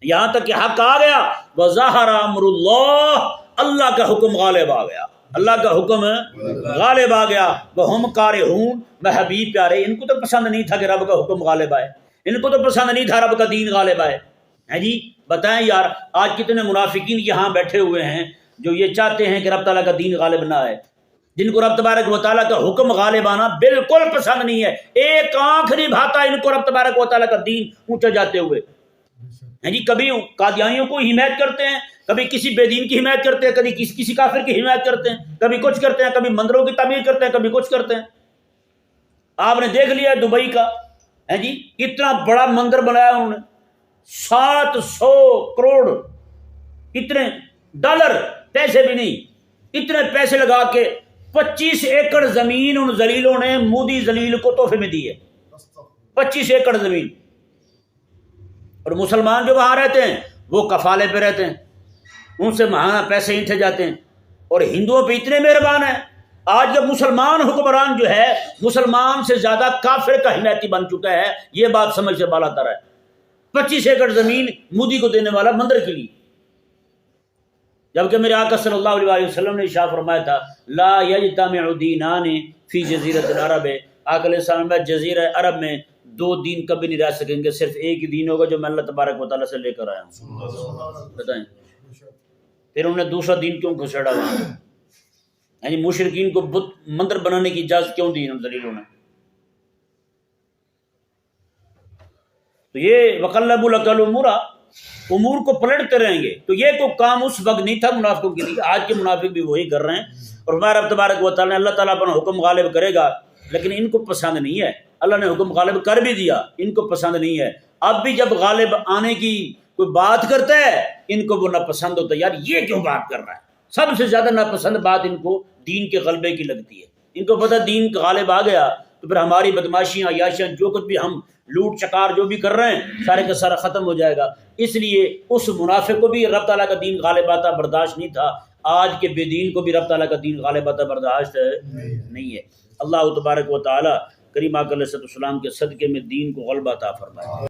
یہاں تک کہ حق آ گیا، وَظَهَرَ أَمْرُ اللَّهِ، اللہ کا حکم غالب آ گیا، اللہ کا حکم غالب آ گیا۔ وَهُمْ كَارِهُونَ، میں حبیب پیارے ان کو تو پسند نہیں تھا کہ رب کا حکم غالب آئے، ان کو تو پسند نہیں تھا رب کا دین غالب آئے۔ ہے جی بتائیں یار، آج کتنے منافقین یہاں بیٹھے ہوئے ہیں جو یہ چاہتے ہیں کہ رب تعالیٰ کا دین غالب نہ آئے، جن کو رب تبارک و تعالیٰ کا حکم غالب آنا بالکل پسند نہیں ہے، ایک آنکھ نہیں بھاتا ان کو رب تبارک و تعالیٰ کا دین اونچا جاتے ہوئے۔ ہیں جی کبھی قادیانیوں کو حمایت کرتے ہیں، کبھی کسی بے دین کی حمایت کرتے ہیں، کبھی کسی کافر کی حمایت کرتے ہیں، کبھی کچھ کرتے ہیں، کبھی مندروں کی تعمیر کرتے ہیں، کبھی کچھ کرتے ہیں۔ آپ نے دیکھ لیا دبئی کا، ہے جی اتنا بڑا مندر بنایا انہوں نے، 700 کروڑ، اتنے ڈالر، پیسے بھی نہیں، اتنے پیسے لگا کے 25 ایکڑ زمین ان ذلیلوں نے مودی ذلیل کو تحفے میں دی ہے، 25 ایکڑ زمین۔ اور مسلمان جو وہاں رہتے ہیں وہ کفالے پہ رہتے ہیں، ان سے ماہانہ پیسے اینٹھے جاتے ہیں، اور ہندوؤں پہ اتنے مہربان ہیں۔ آج جب مسلمان حکمران جو ہے مسلمان سے زیادہ کافر کا حمایتی بن چکا ہے، یہ بات سمجھ سے بالا تر ہے۔ 25 ایکڑ زمین مودی کو دینے والا مندر کے لیے، جبکہ میرے آقا صلی اللہ علیہ وسلم نے ارشاد فرمایا تھا لا یجتمع دینان فی جزیرۃ العرب، آقا علیہ السلام میں جزیرہ عرب میں 2 دین کبھی نہیں رہ سکیں گے، صرف ایک ہی دین ہوگا جو میں اللہ تبارک و تعالیٰ سے لے کر آیا ہوں۔ بتائیں پھر انہوں نے دوسرا دین کیوں گھسیڑا وہاں؟ یعنی مشرکین کو بت مندر بنانے کی اجازت کیوں دی ان ذلیلوں نے؟ تو یہ وَقَلَّبُوا لَكَ الْأُمُورَ، امور کو پلٹتے رہیں گے۔ تو یہ کوئی کام اس وقت نہیں تھا منافقوں کے لیے، آج کے منافق بھی وہی کر رہے ہیں۔ اور ہمارا رب تبارک و تعالیٰ نے اللہ تعالیٰ اپنا حکم غالب کرے گا، لیکن ان کو پسند نہیں ہے۔ اللہ نے حکم غالب کر بھی دیا، ان کو پسند نہیں ہے۔ اب بھی جب غالب آنے کی کوئی بات کرتا ہے ان کو وہ ناپسند ہوتا ہے، یار یہ کیوں بات کر رہا ہے؟ سب سے زیادہ ناپسند بات ان کو دین کے غلبے کی لگتی ہے۔ ان کو پتہ دین کا غالب آ گیا تو پھر ہماری بدماشیاں، عیاشیاں، جو کچھ بھی ہم لوٹ چکار جو بھی کر رہے ہیں سارے کا سارا ختم ہو جائے گا۔ اس لیے اس منافق کو بھی رب تعالیٰ کا دین غالب آتا برداشت نہیں تھا، آج کے بے دین کو بھی رب تعالیٰ کا دین غالب آتا برداشت نہیں ہے۔ اللہ تبارک و تعالیٰ کریم آقا علیہ السلام کے صدقے میں دین کو غلبہ عطا فرمائے۔